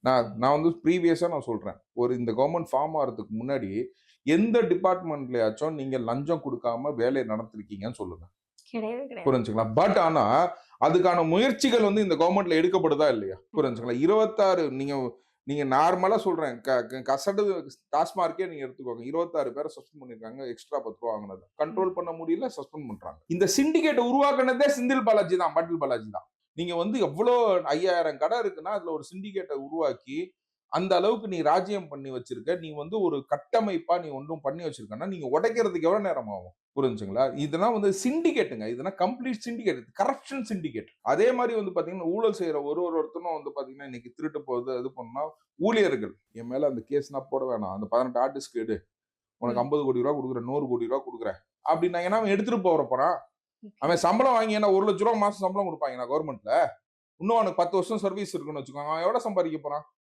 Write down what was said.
நான் வந்து ப்ரீவியஸா நான் சொல்றேன். இந்த கவர்ன்மெண்ட் ஃபார்ம் ஆறதுக்கு முன்னாடி எந்த டிபார்ட்மெண்ட்லயாச்சும் நீங்க லஞ்சம் குடுக்காம வேலைய நடத்திருக்கீங்கன்னு சொல்லுங்க. கிடையவே கிடையாது. புரிஞ்சுங்களா? பட் ஆனா, அதுக்கான முயற்சிகள் வந்து இந்த கவர்ன்மெண்ட்ல எடுக்கப்படுதா இல்லையா? புரிஞ்சுங்களா? 26 நீங்க நீங்க நார்மலா சொல்றேன். க க கசடு டாஸ்மார்க்கே நீங்க எடுத்துக்கோங்க. 26 பேர சஸ்பெண்ட் பண்ணியிருக்காங்க. எக்ஸ்ட்ரா ரூ. 10 வாங்குனது. ம். கண்ட்ரோல் பண்ண முடியல, சஸ்பெண்ட் பண்றாங்க. இந்த சிண்டிகேட்ட உருவாக்குனதே செந்தில் பாலாஜி தான், பாட்டில் பாலாஜி தான். நீங்க வந்து எவ்ளோ 5000 கடை இருக்குன்னா, அதுல ஒரு சிண்டிகேட்ட உருவாக்கி, அந்த அளவுக்கு நீ ராஜ்யம் பண்ணி வச்சிருக்க. நீ வந்து ஒரு கட்டமைப்பா நீ ஒன்றும் பண்ணி வச்சிருக்கன்னா, நீங்க உடைக்கிறதுக்கு எவ்வளவு நேரம் ஆகும்? புரிஞ்சுங்களா? இதெல்லாம் வந்து சிண்டிகேட்டுங்க. இதெல்லாம் கம்ப்ளீட் சிண்டிகேட். Corruption syndicate. அதே மாரி வந்து பாத்தீங்கன்னா, ஊழல் செய்ற ஒருத்தனும் வந்து பாத்தீங்கன்னா, இன்னைக்கு திருட்டு போறது, இது பண்ணா ஊழியர்கள். என் மேல அந்த கேஸ்லாம் போட வேணாம். அந்த 18 ஹார்ட் டிஸ்க் எடு. உனக்கு ம். 50,00,00,000 குடுக்குறேன். 100,00,00,000 குடுக்குறேன். அப்டின்னாங்கன்னா, அவன் எடுத்துட்டு போறான். ஓகே. அவன் சம்பளம் வாங்கி என்ன ரூ. 1,00,000 மாசம் சம்பளம் குடுப்பாய்ங்களா கவர்மெண்ட்ல? இன்னும் அவனுக்கு 10 வருஷம் சர்வீஸ் இருக்குன்னு வச்சுக்கோங்க. அவன் எவ்வளவு சம்பாதிக்க போறான்?